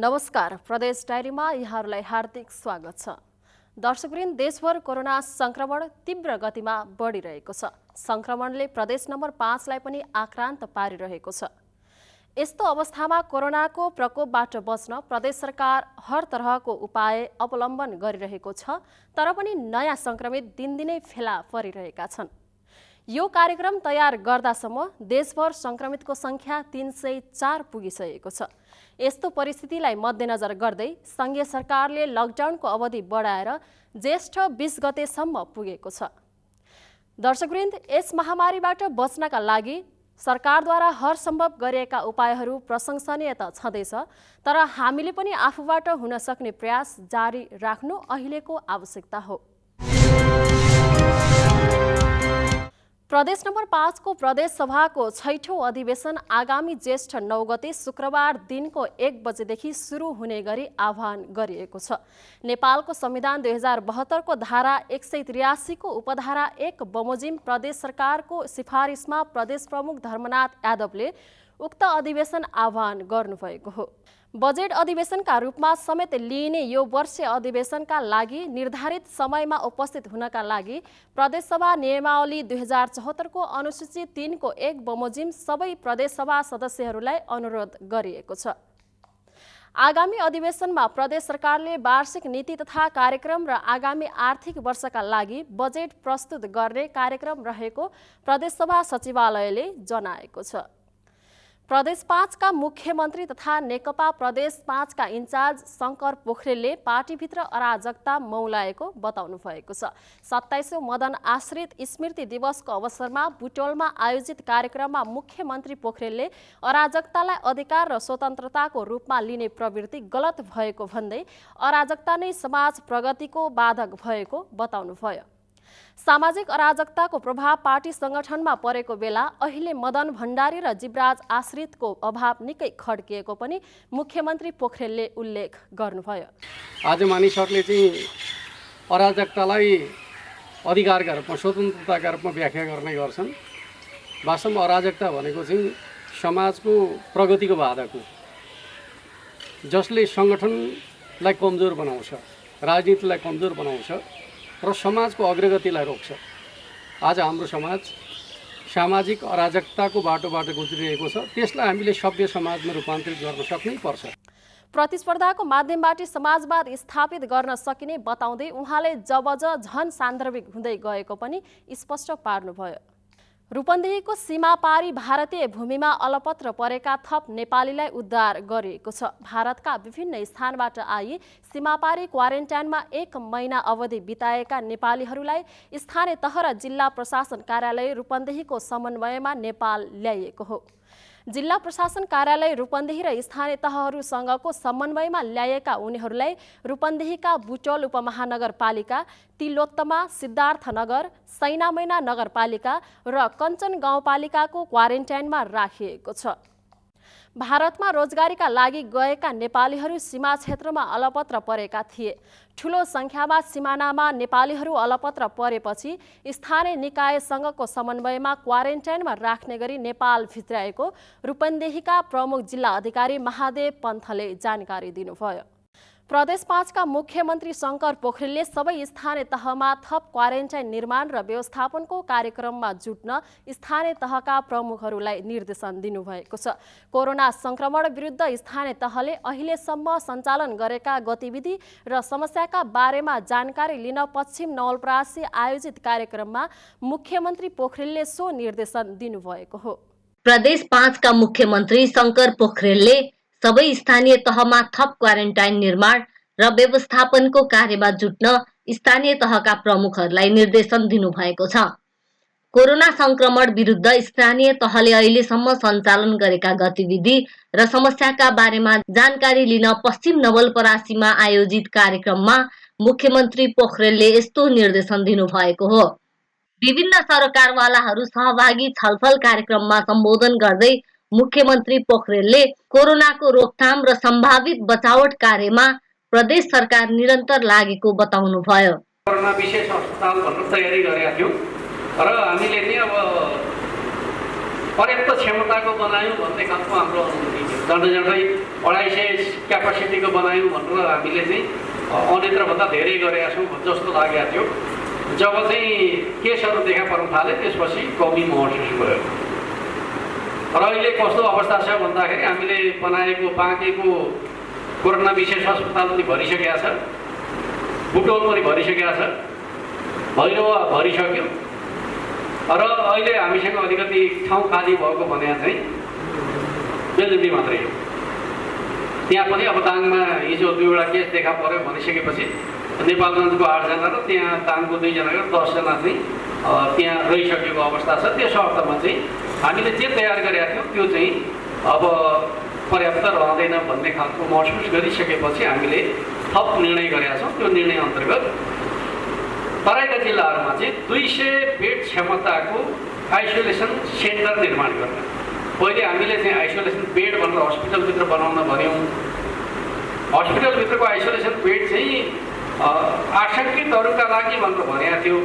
नमस्कार, प्रदेश डायरीमा यहाँहरूलाई हार्दिक स्वागत छ। दर्शकवृन्द, देशभर कोरोना संक्रमण तीव्र गतिमा बढिरहेको छ। संक्रमणले प्रदेश नम्बर 5 लाई पनि आक्रान्त पारिरहेको छ। यस्तो अवस्थामा कोरोनाको प्रकोपबाट बच्न प्रदेश सरकार हर तरहको उपाय अवलम्बन गरिरहेको छ, तर पनि नयाँ संक्रमित दिनदिनै फेला परिरहेका छन्। यो कार्यक्रम तयार गर्दासम्म देशभर संक्रमितको संख्या 304 पुगिसकेको छ। यस्तो परिस्थितिलाई मध्यनजर गर्दै संघीय सरकारले लकडाउनको अवधि बढाएर ज्येष्ठ 20 गतेसम्म पुगेको छ। दर्शकवृन्द, यस महामारीबाट बच्नका लागि सरकारद्वारा हर सम्भव गरिएका उपायहरू प्रशंसनीय त छँदैछ, तर हामीले पनि आफूबाट हुन सक्ने प्रयास जारी राख्नु अहिलेको आवश्यकता हो। प्रदेश नम्बर 5 को प्रदेश सभाको 6ठौं अधिवेशन आगामी ज्येष्ठ 9 गते शुक्रबार दिनको 1 बजेदेखि सुरु हुने गरी आह्वान गरिएको छ। नेपालको संविधान 2072 को धारा 183 को उपधारा 1 बमोजिम प्रदेश सरकारको सिफारिसमा प्रदेश प्रमुख धर्मनाथ यादवले उक्त अधिवेशन आह्वान गर्नुभएको हो। बजेट अधिवेशनका रूपमा समेत लिइने यो वर्षीय अधिवेशनका लागि निर्धारित समयमा उपस्थित हुनका लागि प्रदेशसभा नियमावली 2074 को अनुसूची 3 को 1 बमोजिम सबै प्रदेशसभा सदस्यहरूलाई अनुरोध गरिएको छ। आगामी अधिवेशनमा प्रदेश सरकारले वार्षिक नीति तथा कार्यक्रम र आगामी आर्थिक वर्षका लागि बजेट प्रस्तुत गर्ने कार्यक्रम रहेको प्रदेशसभा सचिवालयले जनाएको छ। प्रदेश 5 का मुख्यमन्त्री तथा नेकपा प्रदेश 5 का इन्चार्ज शंकर पोखरेलले पार्टीभित्र अराजकता मौलाएको बताउनु भएको छ। 27औं मदन आश्रित स्मृति दिवसको अवसरमा बुटोलमा आयोजित कार्यक्रममा मुख्यमन्त्री पोखरेलले अराजकतालाई अधिकार र स्वतन्त्रताको रूपमा लिने प्रवृत्ति गलत भएको भन्दै अराजकता नै समाज प्रगतिको बाधक भएको बताउनुभयो। सामाजिक अराजकताको प्रभाव पार्टी संगठनमा परेको बेला अहिले मदन भण्डारी र जीवराज आश्रितको अभाव निकै खड्किएको पनि मुख्यमन्त्री पोखरेलले उल्लेख गर्नुभयो। आज मानिसहरूले चाहिँ अराजकतालाई अधिकारका रूपमा स्वतन्त्रताका रूपमा व्याख्या गर्ने गर्छन्। वास्तवमा अराजकता भनेको चाहिँ समाजको प्रगतिको बाधक हो, जसले संगठनलाई कमजोर बनाउँछ, राजनीतिलाई कमजोर बनाउँछ र समाजको अग्रगतिलाई रोक्छ। आज हाम्रो समाज सामाजिक अराजकताको बाटोबाट गुज्रिरहेको छ। त्यसलाई हामीले सभ्य समाजमा रूपान्तरित गर्न सक्नै पर्छ। प्रतिस्पर्धाको माध्यमबाट समाजवाद स्थापित गर्न सकिने बताउँदै उहाँले जबज झन सान्दर्भिक हुँदै गएको पनि स्पष्ट पार्नुभयो। रूपन्देहीको सीमापारी भारतीय भूमिमा अलपत्र परेका थप नेपालीलाई उद्धार गरिएको छ। भारतका विभिन्न स्थानबाट आई सीमापारी क्वारेन्टाइनमा 1 महिना अवधि बिताएका नेपालीहरूलाई स्थानीय तह र जिल्ला प्रशासन कार्यालय रूपन्देहीको समन्वयमा नेपाल ल्याइएको हो। जिल्ला प्रशासन कार्यालय रूपन्देही र स्थानीय तहहरूसँगको समन्वयमा ल्याएका उनीहरूलाई रूपन्देहीका बुटोल उपमहानगरपालिका, तिलोत्तमा, सिद्धार्थनगर, सैनामैना नगरपालिका र कञ्चन गाउँपालिकाको क्वारेन्टाइनमा राखिएको छ। भारतमा रोजगारीका लागि गएका नेपालीहरू सीमा क्षेत्रमा अलपत्र परेका थिए। ठूलो संख्यामा सिमानामा नेपालीहरू अलपत्र परेपछि स्थानीय निकायसँगको समन्वयमा क्वारेन्टाइनमा राख्ने गरी नेपाल भित्राएको रूपन्देहीका प्रमुख जिल्ला अधिकारी महादेव पन्थले जानकारी दिनुभयो। प्रदेश 5 का मुख्यमन्त्री शंकर पोखरेलले सबै स्थानीय तहमा थप क्वारेन्टाइन निर्माण र व्यवस्थापनको कार्यक्रममा जुट्न स्थानीय तहका प्रमुखहरूलाई निर्देशन दिनुभएको छ। कोरोना संक्रमण विरुद्ध स्थानीय तहले अहिलेसम्म सञ्चालन गरेका गतिविधि र समस्याका बारेमा जानकारी लिन पश्चिम नवलपरासी आयोजित कार्यक्रममा मुख्यमन्त्री पोखरेलले सो निर्देशन दिनुभएको हो। प्रदेश 5 का मुख्यमन्त्री शंकर पोखरेलले सबै स्थानीय तहमा थप क्वारेन्टाइन निर्माण र व्यवस्थापनको कार्यमा जुट्न स्थानीय तहका प्रमुखहरूलाई निर्देशन दिनुभएको छ। कोरोना संक्रमण विरुद्ध स्थानीय तहले अहिलेसम्म सञ्चालन गरेका गतिविधि र समस्याका बारेमा जानकारी लिन पश्चिम नवलपरासीमा आयोजित कार्यक्रममा मुख्यमन्त्री पोखरेलले यस्तो निर्देशन दिनुभएको हो। विभिन्न सरकारवालाहरू सहभागी छलफल कार्यक्रममा सम्बोधन गर्दै मुख्यमन्त्री पोखरेलले कोरोनाको रोकथाम र सम्भावित बचावट कार्यमा प्रदेश सरकार निरन्तर लागेको बताउनुभयो। कोरोना विशेष अस्पताल भन्न तयारी गरेका थियौँ र हामीले नि अब पर्याप्त क्षमताको बनायौँ भन्ने खालको हाम्रो अनुभूति थियो। झन्डै 250 क्यापासिटीको बनायौँ भनेर हामीले चाहिँ अन्यत्रभन्दा धेरै गरेका छौँ जस्तो लागेको थियो। जब चाहिँ केसहरू देखा पर्न थाले त्यसपछि कमी महसुस भयो। र अहिले कस्तो अवस्था छ भन्दाखेरि हामीले बनाएको बाँकेको कोरोना विशेष अस्पताल पनि भरिसकेका छ, बुटोल पनि भरिसकेका छ, भैरवा भरिसक्यो। र अहिले हामीसँग अलिकति ठाउँ खाली भएको भने चाहिँ बेलुटी मात्रै हो। त्यहाँ पनि अब ताङमा हिजो 2वटा केस देखा पर्यो भनिसकेपछि नेपालगञ्जको 8 जना र त्यहाँ ताङको 2 जनाको 10 जना चाहिँ त्यहाँ रहिसकेको अवस्था छ। त्यस अर्थमा चाहिँ हामीले जे तयार गरेका थियौँ त्यो चाहिँ अब पर्याप्त रहँदैन भन्ने खालको महसुस गरिसकेपछि हामीले थप निर्णय गरेका छौँ। त्यो निर्णय अन्तर्गत तराईका जिल्लाहरूमा चाहिँ 200 बेड क्षमताको आइसोलेसन सेन्टर निर्माण गर्ने। पहिले हामीले चाहिँ आइसोलेसन बेड भनेर हस्पिटलभित्र बनाउन भन्यौँ। हस्पिटलभित्रको आइसोलेसन बेड चाहिँ आशङ्कितहरूका लागि भनेर भनेको थियो।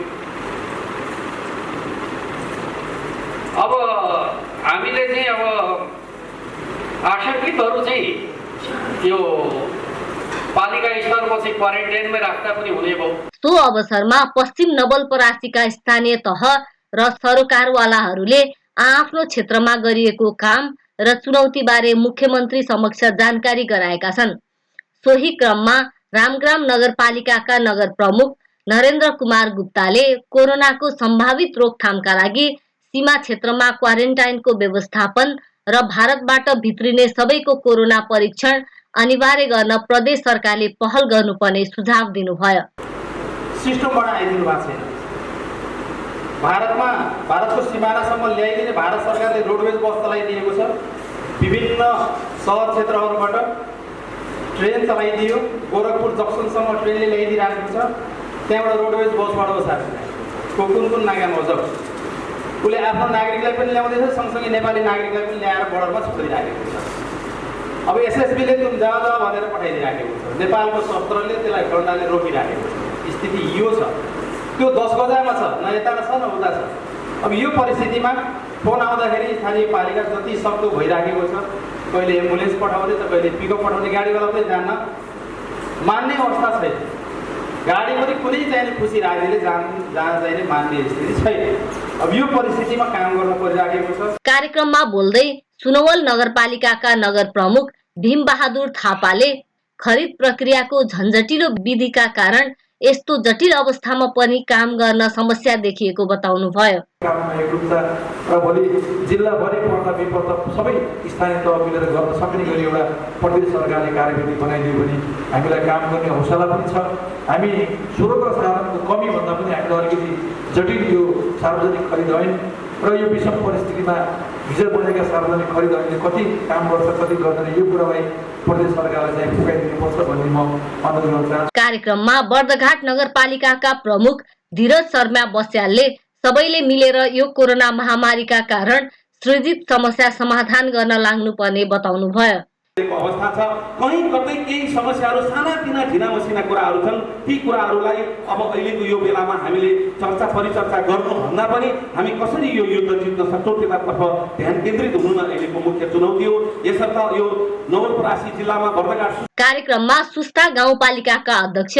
अब हामीले चाहिँ अब आशङ्कितहरू चाहिँ यो पालिका स्तरमा चाहिँ क्वारेन्टाइनमै राख्दा पनि हुने भयो। सो अवसरमा पश्चिम नवलपरासीका स्थानीय तह र सरकारवालाहरूले आफ्नो क्षेत्रमा गरिएको काम र चुनौतीबारे मुख्यमन्त्री समक्ष जानकारी गराएका छन्। सोही क्रममा रामग्राम नगरपालिकाका नगर प्रमुख नरेन्द्र कुमार गुप्ताले कोरोनाको सम्भावित रोकथामका लागि सीमा क्षेत्रमा क्वारेन्टाइनको व्यवस्थापन र भारतबाट भित्रिने सबैको कोरोना परीक्षण अनिवार्य गर्न प्रदेश सरकारले पहल गर्नुपर्ने सुझाव दिनुभयो। सिस्टम बनाइदिनु भएको छैन। भारतको सिमानासम्म ल्याइदिने भारत सरकारले रोडवेज बस चलाइदिएको छ। विभिन्न सहर क्षेत्रहरूबाट ट्रेन चलाइदियो। गोरखपुर जक्सनसम्म ट्रेनले ल्याइदिइरहेको छ। त्यहाँबाट रोडवेज बसबाट को कुन नागामा हो। उसले आफ्नो नागरिकलाई पनि ल्याउँदैछ, सँगसँगै नेपाली नागरिकलाई पनि ल्याएर बोर्डरमा छोडिराखेको छ। अब एसएसबीले तुम जाओ भनेर पठाइदिइराखेको छ। नेपालको शस्त्रले त्यसलाई डन्डाले रोकिराखेको छ। स्थिति यो छ। त्यो 10 गजामा छ, न यता न छ न उता छ। अब यो परिस्थितिमा फोन आउँदाखेरि स्थानीय पालिका जति सक्दो भइराखेको छ। कहिले एम्बुलेन्स पठाउने त कहिले पिकअप पठाउने, गाडीवाला पनि जान्न मान्ने अवस्था छैन। गाडी पनि कुनै चाहिने खुसी राज्यले जहाँ चाहिने मान्ने स्थिति छैन। अब यो परिस्थितिमा काम गर्न परिराखेको छ। कार्यक्रममा बोल्दै सुनवल नगरपालिकाका नगर प्रमुख भीमबहादुर थापाले खरिद प्रक्रियाको झन्झटिलो विधिका कारण यस्तो जटिल अवस्थामा पनि काम गर्न समस्या देखिएको बताउनुभयो। काममा एकरूपता र भोलि जिल्लाभरि पर्दा विपर्दा सबै स्थानीय तह मिलेर गर्न सक्ने गरी एउटा प्रदेश सरकारले कार्यविधि बनाइदियो भने हामीलाई काम गर्ने हौसला पनि छ। हामी स्रोत र साधनको कमी भन्दा पनि हामीलाई अलिकति जटिल यो सार्वजनिक खरिद ऐन र यो विषम परिस्थितिमा हिजो बनेका सार्वजनिक खरिद ऐनले कति काम गर्छ कति गर्दैन यो कुरालाई प्रदेश सरकारले चाहिँ फुकाइदिनुपर्छ भन्ने म अनुरोध गर्न चाहन्छु। कार्यक्रममा बर्दघाट नगरपालिकाका प्रमुख धीरज शर्मा बस्यालले सबैले मिलेर यो कोरोना महामारीका कारण सृजित समस्या समाधान गर्न लाग्नुपर्ने बताउनुभयो। अवस्था छ, कहीँ कतै केही समस्याहरू सानातिना ढिना मसिना कुराहरू छन्। ती कुराहरूलाई अब अहिलेको यो बेलामा हामीले चर्चा परिचर्चा गर्नुभन्दा पनि हामी कसरी यो युद्ध जित्न सक्छौँ त्यसतर्फ ध्यान केन्द्रित हुनु नै अहिलेको मुख्य चुनौती हो। यसर्थ यो नवलपरासी जिल्लामा बर्दघाट कार्यक्रममा सुस्ता गाउँपालिकाका अध्यक्ष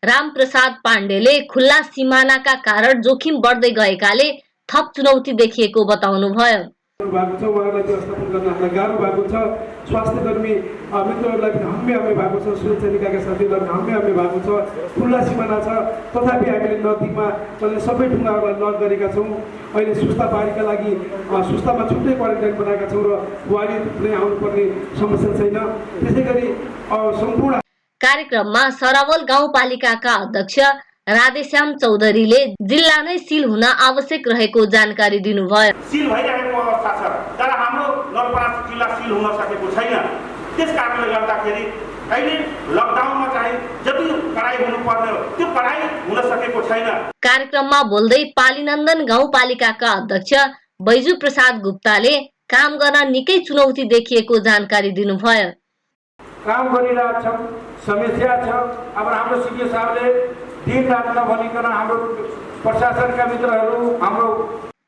रामप्रसाद पाण्डेले खुल्ला सिमानाका कारण जोखिम बढ्दै गएकाले थप चुनौती देखिएको बताउनुभयो। उहाँलाई व्यवस्थापन गर्न हामीलाई गाह्रो भएको छ। स्वास्थ्य कर्मी मित्रहरूलाई पनि हम्मे भएको छ। सुरक्षा निकायका साथीहरूलाई पनि हम्मे भएको छ। खुल्ला सिमाना छ, तथापि हामीले नदीमा चल्ने सबै ढुङ्गाहरूलाई लक गरेका छौँ। अहिले सुस्ता बारीका लागि सुस्तामा छुट्टै क्वारेन्टाइन बनाएका छौँ र बुहारी नै आउनुपर्ने समस्या छैन। त्यसै गरी सम्पूर्ण कार्यक्रममा सरावल गाउँपालिकाका अध्यक्ष राधेश्याम चौधरीले जिल्ला नै सिल हुन आवश्यक रहेको जानकारी दिनुभयो। सिल भइरहेको अवस्था छ, तर हाम्रो नवलपरासी जिल्ला सिल हुन सकेको छैन। त्यस कारणले गर्दाखेरि अहिले लकडाउनमा चाहिँ जति कडाइ हुनुपर्ने हो त्यो कडाइ हुन सकेको छैन। कार्यक्रममा बोल्दै पालीनन्दन गाउँपालिकाका अध्यक्ष बैजू प्रसाद गुप्ताले काम गर्न निकै चुनौती देखिएको जानकारी दिनुभयो। काम गरिरहेछौँ, समस्या छ। अब हाम्रो सिडिओ साहबले दिन रात नभनिकन हाम्रो प्रशासनका मित्रहरू हाम्रो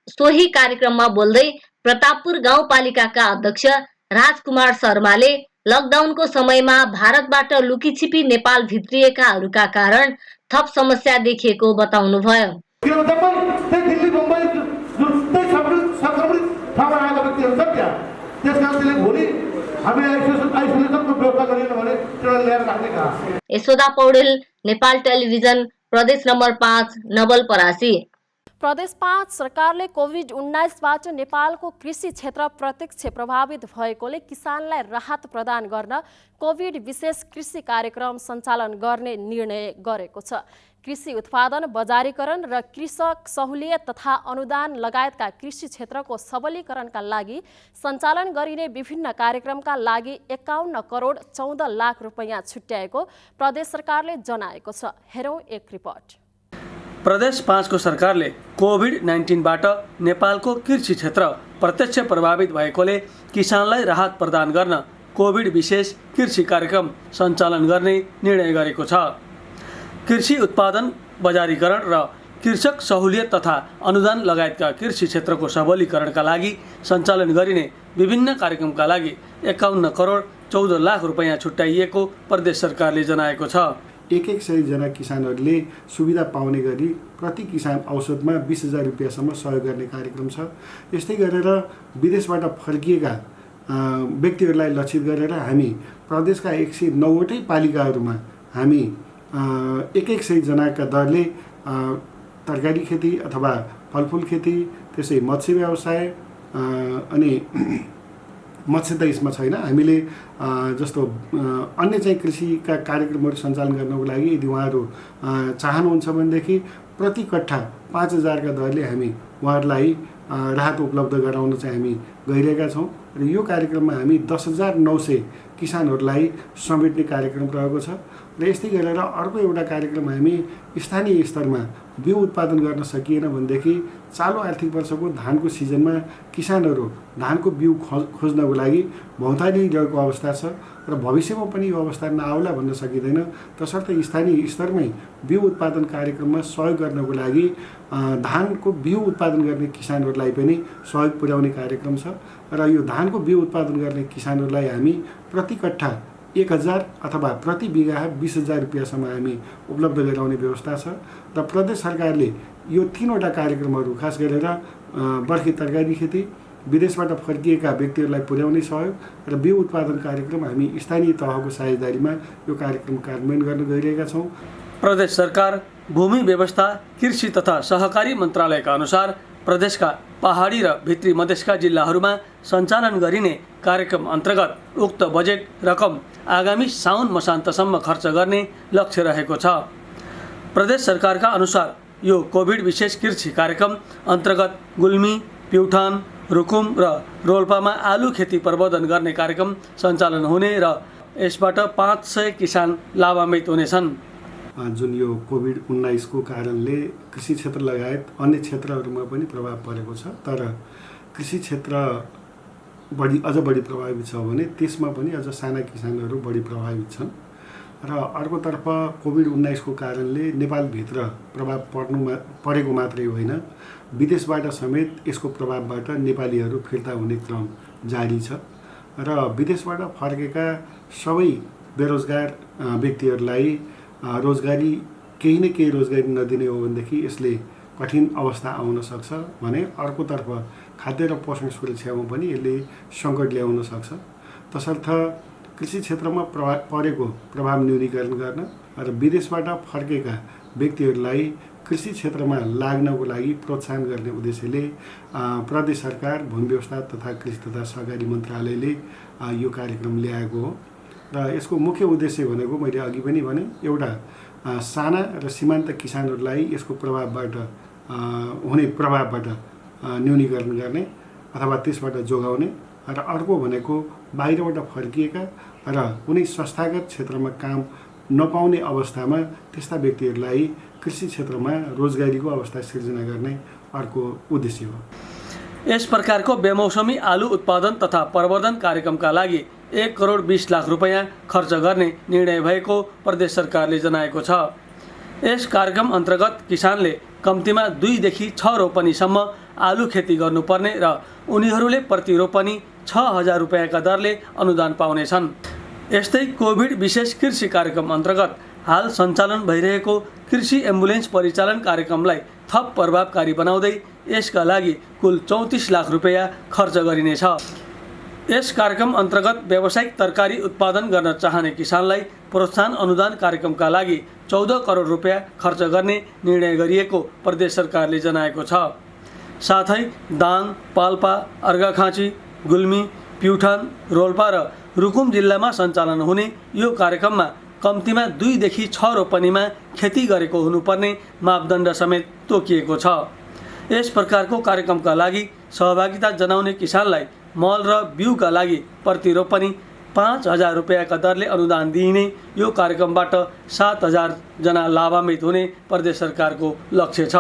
सोही कार्यक्रममा बोल्दै प्रतापपुर गाउँपालिकाका अध्यक्ष राजकुमार शर्माले लकडाउनको समयमा भारतबाट लुकीछिपी नेपाल भित्रिएकाहरूका कारण थप समस्या देखिएको बताउनुभयो। दिल्ली मुम्बई सङ्क्रमित ठाउँमा आएका व्यक्तिहरू छन् त्यहाँ, त्यस कारण त्यसले भोलि हामी आइसोलेसनको व्यवस्था गरिएन भने त्यसलाई ल्याएर राख्ने कहाँ। यशोदा पौडेल, नेपाल टेलिभिजन, प्रदेश नम्बर 5 नवलपरासी। प्रदेश 5 सरकारले कोभिड-19बाट नेपालको कृषि क्षेत्र प्रत्यक्ष प्रभावित भएकोले किसानलाई राहत प्रदान गर्न कोभिड विशेष कृषि कार्यक्रम सञ्चालन गर्ने निर्णय गरेको छ। कृषि उत्पादन बजारीकरण र कृषक सहुलियत तथा अनुदान लगायतका कृषि क्षेत्रको सबलीकरणका लागि सञ्चालन गरिने विभिन्न कार्यक्रमका लागि 51 करोड 14 लाख रुपैयाँ छुट्याएको प्रदेश सरकारले जनाएको छ। हेरौँ एक रिपोर्ट। प्रदेश 5 को सरकारले कोभिड-19बाट नेपालको कृषि क्षेत्र प्रत्यक्ष प्रभावित भएकोले किसानलाई राहत प्रदान गर्न कोभिड विशेष कृषि कार्यक्रम सञ्चालन गर्ने निर्णय गरेको छ। कृषि उत्पादन बजारीकरण र कृषक सहुलियत तथा अनुदान लगायतका कृषि क्षेत्रको सबलीकरणका लागि सञ्चालन गरिने विभिन्न कार्यक्रमका लागि 51 करोड 14 लाख रुपैयाँ छुट्याइएको प्रदेश सरकारले जनाएको छ। 100 जना किसानहरूले सुविधा पाउने गरी प्रति किसान औसतमा 20,000 रुपियाँसम्म सहयोग गर्ने कार्यक्रम छ। यस्तै गरेर विदेशबाट फर्किएका व्यक्तिहरूलाई लक्षित गरेर हामी प्रदेशका 109वटै पालिकाहरूमा हामी 100 जनाका दरले तरकारी खेती अथवा फलफुल खेती, त्यसै मत्स्य व्यवसाय अनि मत्स्य त यसमा छैन, हामीले जस्तो अन्य चाहिँ कृषिका कार्यक्रमहरू सञ्चालन गर्नको लागि यदि उहाँहरू चाहनुहुन्छ भनेदेखि प्रति कट्ठा 5,000 का दरले हामी उहाँहरूलाई राहत उपलब्ध गराउन चाहिँ हामी गइरहेका छौँ र यो कार्यक्रममा हामी 10,900 किसानहरूलाई समेट्ने कार्यक्रम रहेको छ। र यस्तै गरेर अर्को एउटा कार्यक्रम हामी स्थानीय स्तरमा बिउ उत्पादन गर्न सकिएन भनेदेखि चालु आर्थिक वर्षको धानको सिजनमा किसानहरू धानको बिउ खोज्नको लागि भौँतारिरहेको अवस्था छ र भविष्यमा पनि यो अवस्था नआउला भन्न सकिँदैन। तसर्थ स्थानीय स्तरमै बिउ उत्पादन कार्यक्रममा सहयोग गर्नको लागि धानको बिउ उत्पादन गर्ने किसानहरूलाई पनि सहयोग पुर्याउने कार्यक्रम छ र यो धानको बिउ उत्पादन गर्ने किसानहरूलाई हामी प्रति कट्ठा 1,000 अथवा प्रति बिघा 20,000 रुपियाँसम्म हामी उपलब्ध गराउने व्यवस्था छ र प्रदेश सरकारले यो 3वटा कार्यक्रमहरू खास गरेर बर्खे तरकारी खेती, विदेशबाट फर्किएका व्यक्तिहरूलाई पुर्याउने सहयोग र बिउ उत्पादन कार्यक्रम हामी स्थानीय तहको साझेदारीमा यो कार्यक्रम कार्यान्वयन गर्न गइरहेका छौँ। प्रदेश सरकार भूमि व्यवस्था कृषि तथा सहकारी मन्त्रालयका अनुसार प्रदेशका पहाडी र भित्री मधेसका जिल्लाहरूमा सञ्चालन गरिने कार्यक्रम अन्तर्गत उक्त बजेट रकम आगामी साउन मसान्तसम्म खर्च गर्ने लक्ष्य रहेको छ। प्रदेश सरकारका अनुसार यो कोभिड विशेष कृषि कार्यक्रम अन्तर्गत गुल्मी, प्युठान, रुकुम र रोल्पामा आलु खेती प्रवर्धन गर्ने कार्यक्रम सञ्चालन हुने र यसबाट 500 किसान लाभान्वित हुनेछन्। जुन यो कोभिड-19 को कारणले कृषि क्षेत्र लगायत अन्य क्षेत्रहरूमा पनि प्रभाव परेको छ, तर कृषि क्षेत्र अझ बढी प्रभावित छ भने त्यसमा पनि अझ साना किसानहरू बढी प्रभावित छन्। र अर्कोतर्फ कोभिड-19 को कारणले नेपालभित्र प्रभाव परेको मात्रै होइन, विदेशबाट समेत यसको प्रभावबाट नेपालीहरू फिर्ता हुने क्रम जारी छ र विदेशबाट फर्केका सबै बेरोजगार व्यक्तिहरूलाई रोजगारी केही न केही रोजगारी नदिने हो भनेदेखि यसले कठिन अवस्था आउन सक्छ भने अर्कोतर्फ खाद्य र पोषण सुरक्षामा पनि यसले सङ्कट ल्याउन सक्छ। तसर्थ कृषि क्षेत्रमा परेको प्रभाव न्यूनीकरण गर्न र विदेशबाट फर्केका व्यक्तिहरूलाई कृषि क्षेत्रमा लाग्नको लागि प्रोत्साहन गर्ने उद्देश्यले प्रदेश सरकार भूमि व्यवस्था तथा कृषि तथा सहकारी मन्त्रालयले यो कार्यक्रम ल्याएको हो र यसको मुख्य उद्देश्य भनेको मैले अघि पनि भने एउटा साना र सीमान्त किसानहरूलाई यसको प्रभावबाट हुने प्रभावबाट न्यूनीकरण गर्ने अथवा त्यसबाट जोगाउने र अर्को भनेको बाहिरबाट फर्किएका र कुनै संस्थागत क्षेत्रमा काम नपाउने अवस्थामा त्यस्ता व्यक्तिहरूलाई कृषि क्षेत्रमा रोजगारीको अवस्था सिर्जना गर्ने अर्को उद्देश्य हो। यस प्रकारको बेमौसमी आलु उत्पादन तथा प्रवर्धन कार्यक्रमका लागि 1 करोड 20 लाख रुपैयाँ खर्च गर्ने निर्णय भएको प्रदेश सरकारले जनाएको छ। यस कार्यक्रम अन्तर्गत किसानले कम्तीमा 2 देखि 6 रोपनीसम्म आलु खेती गर्नुपर्ने र उनीहरूले प्रति रोपनी 6,000 रुपियाँका दरले अनुदान पाउनेछन्। यस्तै कोभिड विशेष कृषि कार्यक्रम अन्तर्गत हाल सञ्चालन भइरहेको कृषि एम्बुलेन्स परिचालन कार्यक्रमलाई थप प्रभावकारी बनाउँदै यसका लागि कुल 34 लाख रुपियाँ खर्च गरिनेछ। यस कार्यक्रम अन्तर्गत व्यावसायिक तरकारी उत्पादन गर्न चाहने किसानलाई प्रोत्साहन अनुदान कार्यक्रमका लागि 14 करोड रुपियाँ खर्च गर्ने निर्णय गरिएको प्रदेश सरकारले जनाएको छ। साथै दाङ, पाल्पा, अर्घाखाँची, गुल्मी, प्युठान, रोल्पा र रुकुम जिल्लामा सञ्चालन हुने यो कार्यक्रममा कम्तीमा 2 देखि 6 रोपनीमा खेती गरेको हुनुपर्ने मापदण्ड समेत तोकिएको छ। यस प्रकारको कार्यक्रमका लागि सहभागिता जनाउने किसानलाई मल र बिउका लागि प्रति रोपनी 5,000 रुपियाँका दरले अनुदान दिइने यो कार्यक्रमबाट 7,000 जना लाभान्वित हुने प्रदेश सरकारको लक्ष्य छ।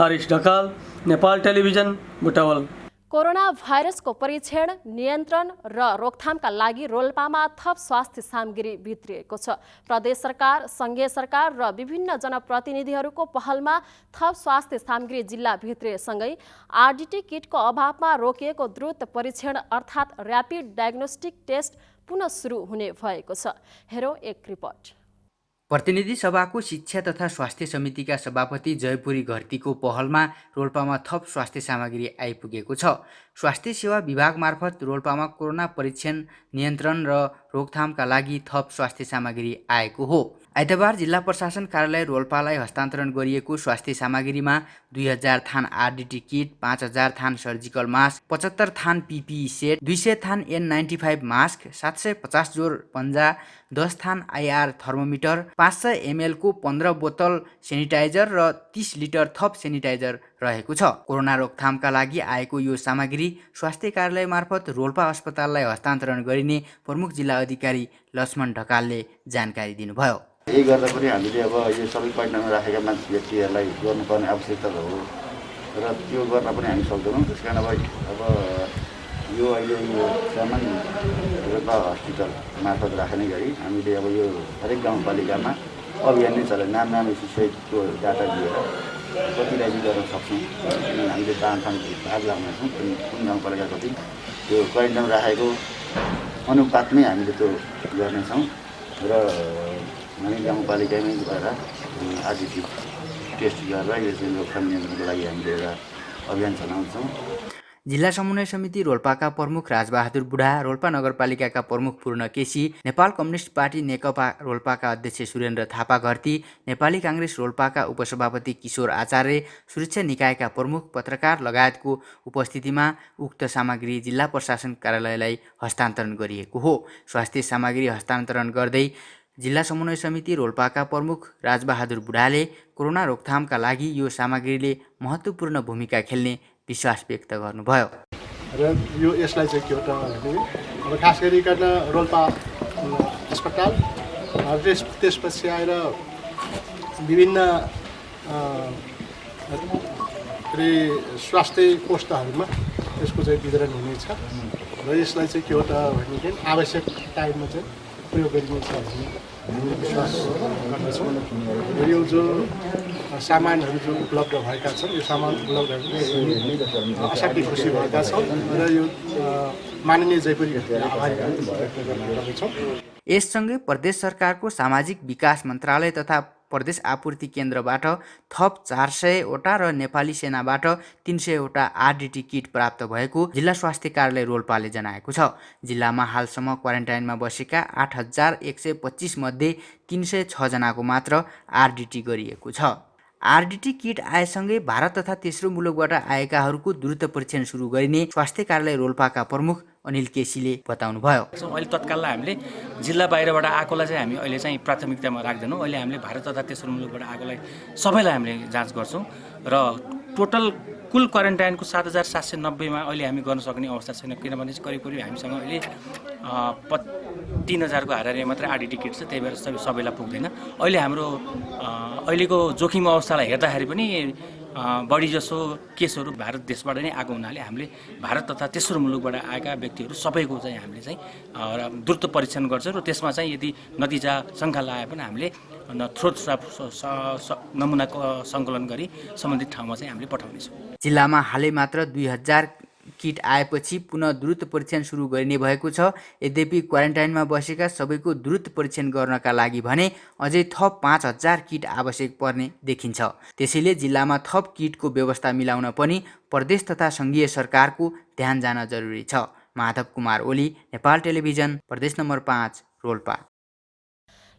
हरिश ढकाल, नेपाल टेलिभिजन, बुटवल। कोरोना भाइरसको परीक्षण, नियन्त्रण र रोकथामका लागि रोल्पामा थप स्वास्थ्य सामग्री भित्रिएको छ। प्रदेश सरकार, सङ्घीय सरकार र विभिन्न जनप्रतिनिधिहरूको पहलमा थप स्वास्थ्य सामग्री जिल्ला भित्रिएसँगै आरडीटी किटको अभावमा रोकिएको द्रुत परीक्षण अर्थात् ऱ्यापिड डायग्नोस्टिक टेस्ट पुनः सुरु हुने भएको छ। हेरौँ एक रिपोर्ट। प्रतिनिधि सभाको शिक्षा तथा स्वास्थ्य समितिका सभापति जयपुरी घरतीको पहलमा रोल्पामा थप स्वास्थ्य सामग्री आइपुगेको छ। स्वास्थ्य सेवा विभाग मार्फत रोल्पामा कोरोना परीक्षण, नियन्त्रण र रोकथामका लागि थप स्वास्थ्य सामग्री आएको हो। आइतबार जिल्ला प्रशासन कार्यालय रोल्पालाई हस्तान्तरण गरिएको स्वास्थ्य सामग्रीमा 2000 थान आरडीटी किट, 5000 थान सर्जिकल मास्क, 75 थान पीपीई सेट, 200 थान N95 मास्क, 750 जोर पन्जा, 10 थान आईआर थर्मोमिटर, 500 ml को 15 बोतल सेनिटाइजर र 30 लिटर थप सेनिटाइजर रहेको छ। कोरोना रोकथामका लागि आएको यो सामग्री स्वास्थ्य कार्यालय मार्फत रोल्पा अस्पताललाई हस्तान्तरण गरिने प्रमुख जिल्ला अधिकारी लक्ष्मण ढकालले जानकारी दिनुभयो। यही गर्दा पनि हामीले अब यो सबै क्वारेन्टाइनमा राखेका मान्छे व्यक्तिहरूलाई गर्नुपर्ने आवश्यकता हो र त्यो गर्न पनि हामी सक्दैनौँ। त्यस कारण अब यो अहिले यो सामान्य रोल्पा हस्पिटल मार्फत राख्ने गरी हामीले अब यो हरेक गाउँपालिकामा अभियान नै चलाइ नाम सहितको डाटा दिएर कतिलाई चाहिँ गर्न सक्छौँ। किनभने हामीले तानथान भाग लाग्नेछौँ कुन गाउँपालिका कति त्यो क्वारेन्टाइनमा राखेको अनुपातमै हामीले त्यो गर्नेछौँ र हामी गाउँपालिकामै गएर आरडीटी टेस्ट गरेर यो चाहिँ रोकथाम नियन्त्रणको लागि हामीले एउटा अभियान चलाउँछौँ। जिल्ला समन्वय समिति रोल्पाका प्रमुख राजबहादुर बुढा, रोल्पा नगरपालिकाका प्रमुख पूर्ण केसी, नेपाल कम्युनिस्ट पार्टी नेकपा रोल्पाका अध्यक्ष सुरेन्द्र थापा घरती, नेपाली काङ्ग्रेस रोल्पाका उपसभापति किशोर आचार्य, सुरक्षा निकायका प्रमुख, पत्रकार लगायतको उपस्थितिमा उक्त सामग्री जिल्ला प्रशासन कार्यालयलाई हस्तान्तरण गरिएको हो। स्वास्थ्य सामग्री हस्तान्तरण गर्दै जिल्ला समन्वय समिति रोल्पाका प्रमुख राजबहादुर बुढाले कोरोना रोकथामका लागि यो सामग्रीले महत्त्वपूर्ण भूमिका खेल्ने विश्वास व्यक्त गर्नुभयो। र यो यसलाई चाहिँ के हो त भने अब खास गरिकन रोल्पा अस्पताल त्यसपछि आएर विभिन्न स्वास्थ्य पोस्टहरूमा यसको चाहिँ वितरण हुनेछ र यसलाई चाहिँ के हो त भनेदेखि आवश्यक टाइममा चाहिँ प्रयोग गरिनेछ भन्ने विश्वास गर्दछौँ। र यो जो सामानहरू जो उपलब्ध भएका छन् यो सामान उपलब्धहरू असाध्यै खुसी भएका छौँ र यो माननीय जयपुरी आभारी व्यक्त गर्दछौँ। यससँगै प्रदेश सरकारको सामाजिक विकास मन्त्रालय तथा प्रदेश आपूर्ति केन्द्रबाट थप 400 वटा र नेपाली सेनाबाट 300 वटा आरडीटी किट प्राप्त भएको जिल्ला स्वास्थ्य कार्यालय रोल्पाले जनाएको छ। जिल्लामा हालसम्म क्वारेन्टाइनमा बसेका 8125 मध्ये 306 जनाको मात्र आरडीटी गरिएको छ। आरडीटी किट आएसँगै भारत तथा तेस्रो मुलुकबाट आएकाहरूको द्रुत परीक्षण सुरु गरिने स्वास्थ्य कार्यालय रोल्पाका प्रमुख अनिल केसीले बताउनुभयो। अहिले तत्काललाई हामीले जिल्ला बाहिरबाट आएकोलाई चाहिँ हामी अहिले चाहिँ प्राथमिकतामा राख्दैनौँ। अहिले हामीले भारत तथा तेस्रो मुलुकबाट आएकोलाई सबैलाई हामीले जाँच गर्छौँ र टोटल कुल क्वारेन्टाइनको 7790मा अहिले हामी गर्न सक्ने अवस्था छैन। किनभने करिब हामीसँग अहिले 3000 को हाराहारी मात्रै आरडीटी किट छ, त्यही भएर सबैलाई पुग्दैन। अहिले हाम्रो अहिलेको जोखिम अवस्थालाई हेर्दाखेरि पनि बढी जसो केसहरू भारत देशबाट नै आएको हुनाले हामीले भारत तथा तेस्रो मुलुकबाट आएका व्यक्तिहरू सबैको चाहिँ हामीले चाहिँ द्रुत परीक्षण गर्छौँ र त्यसमा चाहिँ यदि नतिजा शङ्का लाए पनि हामीले थ्रोट नमुनाको सङ्कलन गरी सम्बन्धित ठाउँमा चाहिँ हामीले पठाउनेछौँ। जिल्लामा हालै मात्र 2000 किट आएपछि पुनः द्रुत परीक्षण सुरु गरिने भएको छ। यद्यपि क्वारेन्टाइनमा बसेका सबैको द्रुत परीक्षण गर्नका लागि भने अझै थप 5000 किट आवश्यक पर्ने देखिन्छ। त्यसैले जिल्लामा थप किटको व्यवस्था मिलाउन पनि प्रदेश तथा सङ्घीय सरकारको ध्यान जान जरुरी छ। माधव कुमार ओली, नेपाल टेलिभिजन, प्रदेश नम्बर 5, रोल्पा।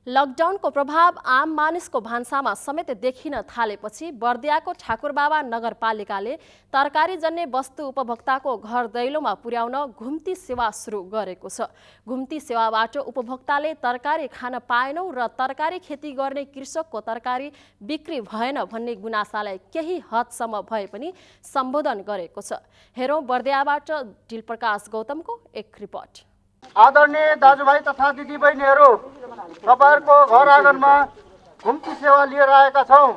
लकडाउनको प्रभाव आम मानिसको भान्सामा समेत देखिन थालेपछि बर्दियाको ठाकुरबाबा नगरपालिकाले तरकारीजन्य वस्तु उपभोक्ताको घर दैलोमा पुर्याउन घुम्ती सेवा सुरु गरेको छ। घुम्ती सेवाबाट उपभोक्ताले तरकारी खान पाएनौँ र तरकारी खेती गर्ने कृषकको तरकारी बिक्री भएन भन्ने गुनासालाई केही हदसम्म भए पनि सम्बोधन गरेको छ। हेरौँ बर्दियाबाट दिलप्रकाश गौतमको एक रिपोर्ट। आदरणीय दाजुभाइ तथा दिदीबहिनीहरू, तपाईहरुको घर आँगनमा घुम्ती सेवा लिएर आएका छौँ।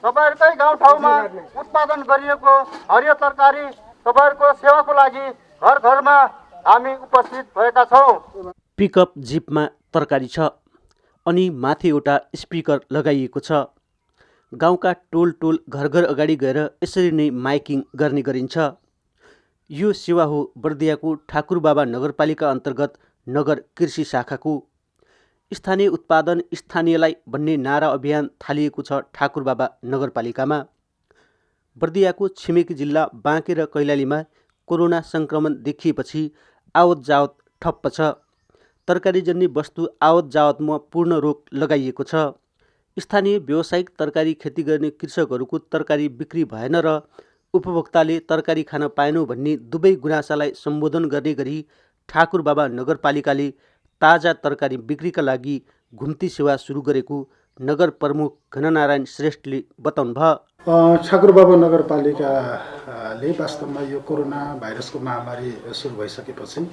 तपाईहरुकै गाउँठाउँमा उत्पादन गरिएको हरियो तरकारी तपाईहरुको सेवाको लागि घर घरमा हामी उपस्थित भएका छौँ। पिकअप जिपमा तरकारी छ अनि माथि एउटा स्पिकर लगाइएको छ। गाउँका टोल टोल घर घर अगाडि गएर यसरी नै माइकिङ गर्ने गरिन्छ। यो सेवा हो बर्दियाको ठाकुरबाबा नगरपालिका अन्तर्गत नगर कृषि शाखाको। स्थानीय उत्पादन स्थानीयलाई भन्ने नारा अभियान थालिएको छ ठाकुरबाबा नगरपालिकामा। बर्दियाको छिमेकी जिल्ला बाँके र कैलालीमा कोरोना सङ्क्रमण देखिएपछि आवत जावत ठप्प छ। तरकारीजन्य वस्तु आवत जावतमा पूर्ण रोक लगाइएको छ। स्थानीय व्यावसायिक तरकारी खेती गर्ने कृषकहरूको तरकारी बिक्री भएन र उपभोक्ताले तरकारी खान पाएनौँ भन्ने दुवै गुनासालाई सम्बोधन गर्ने गरी ठाकुरबाबा नगरपालिकाले ताजा तरकारी बिक्रीका लागि घुम्ती सेवा सुरु गरेको नगर प्रमुख घननारायण श्रेष्ठले बताउनुभयो। ठाकुरबाबा नगरपालिकाले वास्तवमा यो कोरोना भाइरसको महामारी सुरु भइसकेपछि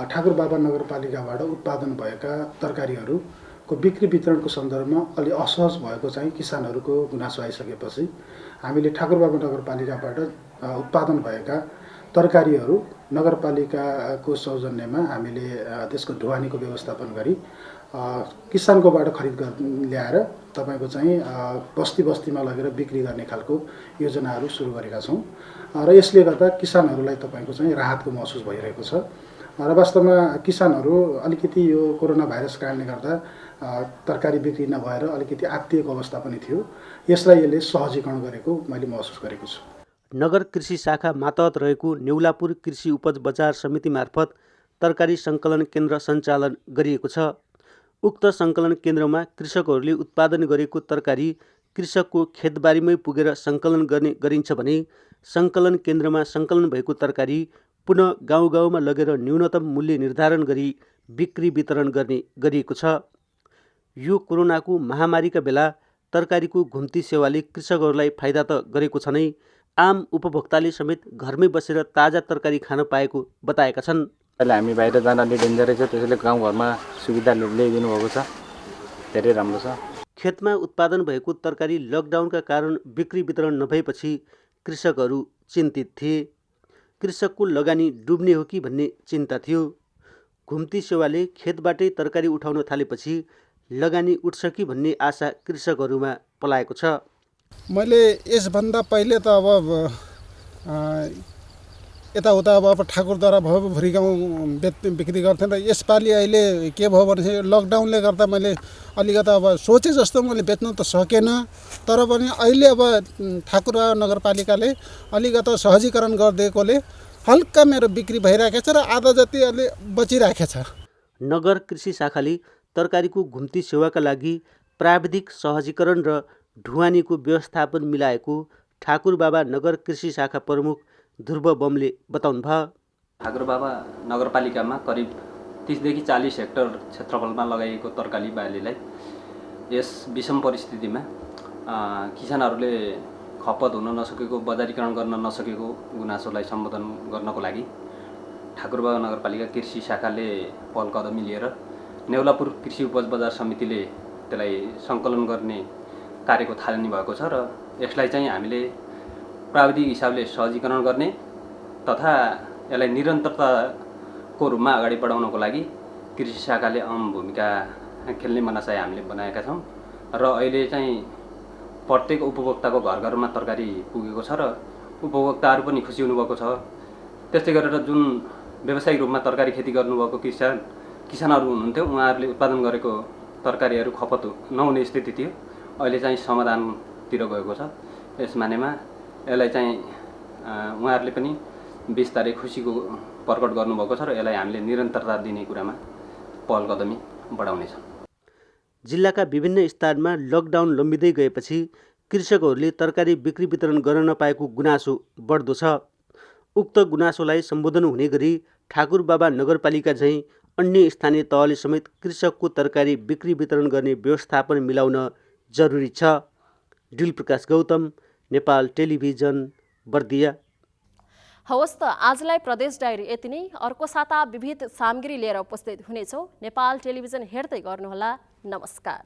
ठाकुरबाबा नगरपालिकाबाट उत्पादन भएका तरकारीहरूको बिक्री वितरणको सन्दर्भमा अलि असहज भएको चाहिँ किसानहरूको गुनासो आइसकेपछि हामीले ठाकुरबाबा नगरपालिकाबाट उत्पादन भएका तरकारीहरू नगरपालिकाको सौजन्यमा हामीले त्यसको ढुवानीको व्यवस्थापन गरी किसानकोबाट खरिद ल्याएर तपाईँको चाहिँ बस्ती बस्तीमा लगेर बिक्री गर्ने खालको योजनाहरू सुरु गरेका छौँ र यसले गर्दा किसानहरूलाई तपाईँको चाहिँ राहतको महसुस भइरहेको छ र वास्तवमा किसानहरू अलिकति यो कोरोना भाइरस कारणले गर्दा तरकारी बिक्री नभएर अलिकति आत्तिएको अवस्था पनि थियो। यसलाई यसले सहजीकरण गरेको मैले महसुस गरेको छु। नगर कृषि शाखा मातहत रहेको नेउलापुर कृषि उपज बजार समिति मार्फत तरकारी सङ्कलन केन्द्र सञ्चालन गरिएको छ। उक्त सङ्कलन केन्द्रमा कृषकहरूले उत्पादन गरेको तरकारी कृषकको खेतबारीमै पुगेर सङ्कलन गर्ने गरिन्छ भने सङ्कलन केन्द्रमा सङ्कलन भएको तरकारी पुनः गाउँ गाउँमा लगेर न्यूनतम मूल्य निर्धारण गरी बिक्री वितरण गर्ने गरिएको छ। यो कोरोनाको महामारीका बेला तरकारीको घुम्ती सेवाले कृषकहरूलाई फाइदा त गरेको छ नै, आम उपभोक्ताले समेत घरमै बसेर ताजा तरकारी खान पाएको बताएका छन्। अहिले हामी बाहिर जान अलि डेन्जरै छ, त्यसैले गाउँघरमा सुविधा ल्याइदिनु भएको छ, धेरै राम्रो छ। खेतमा उत्पादन भएको तरकारी लकडाउनका कारण बिक्री वितरण नभएपछि कृषकहरू चिन्तित थिए। कृषकको लगानी डुब्ने हो कि भन्ने चिन्ता थियो। घुम्ती सेवाले खेतबाटै तरकारी उठाउन थालेपछि लगानी उठ्छ कि भन्ने आशा कृषकहरूमा पलाएको छ। मैले यसभन्दा पहिले त अब यताउता अब ठाकुरद्वारा भरि गाउँ बिक्री गर्थेँ र यसपालि अहिले के भयो भने लकडाउनले गर्दा मैले अलिकति अब सोचे जस्तो मैले बेच्न त सकेन, तर पनि अहिले अब ठाकुर नगरपालिकाले अलिकति सहजीकरण गरिदिएकोले हल्का मेरो बिक्री भइरहेको छ र आधा जति अलि बचिरहेको छ। नगर कृषि शाखाले तरकारीको घुम्ती सेवाका लागि प्राविधिक सहजीकरण र ढुवानीको व्यवस्थापन मिलाएको ठाकुरबाबा नगर कृषि शाखा प्रमुख ध्रुव बमले बताउनुभयो। ठाकुरबाबा नगरपालिकामा करिब 30 देखि 40 हेक्टर क्षेत्रफलमा लगाइएको तरकारी बालीलाई यस विषम परिस्थितिमा किसानहरूले खपत हुन नसकेको, बजारीकरण गर्न नसकेको गुनासोलाई सम्बोधन गर्नको लागि ठाकुरबाबा नगरपालिका कृषि शाखाले पहल कदमी लिएर नेउलापुर कृषि उपज बजार समितिले त्यसलाई सङ्कलन गर्ने कार्यको थालनी भएको छ र यसलाई चाहिँ हामीले प्राविधिक हिसाबले सहजीकरण गर्ने तथा यसलाई निरन्तरताको रूपमा अगाडि बढाउनको लागि कृषि शाखाले अहम भूमिका खेल्ने मनसाय हामीले बनाएका छौँ र अहिले चाहिँ प्रत्येक उपभोक्ताको घर घरमा तरकारी पुगेको छ र उपभोक्ताहरू पनि खुसी हुनुभएको छ। त्यस्तै गरेर जुन व्यावसायिक रूपमा तरकारी खेती गर्नुभएको किसानहरू हुनुहुन्थ्यो, उहाँहरूले उत्पादन गरेको तरकारीहरू खपत नहुने स्थिति थियो। अहिले चाहिँ समाधानतिर गएको छ। यस मानेमा यसलाई चाहिँ उहाँहरूले पनि बिस्तारै खुसीको प्रकट गर्नुभएको छ र यसलाई हामीले निरन्तरता दिने कुरामा पहल कदमी बढाउनेछौँ। जिल्लाका विभिन्न स्थानमा लकडाउन लम्बिँदै गएपछि कृषकहरूले तरकारी बिक्री वितरण गर्न नपाएको गुनासो बढ्दो छ। उक्त गुनासोलाई सम्बोधन हुने गरी ठाकुरबाबा नगरपालिका झैँ अन्य स्थानीय तहले समेत कृषकको तरकारी बिक्री वितरण गर्ने व्यवस्थापन मिलाउन जरुरी छ। दिलप्रकाश गौतम, नेपाल टेलिभिजन, बर्दिया। हवस् त, आजलाई प्रदेश डायरी यति नै। अर्को साता विविध सामग्री लिएर उपस्थित हुनेछौँ। नेपाल टेलिभिजन हेर्दै गर्नुहोला। नमस्कार।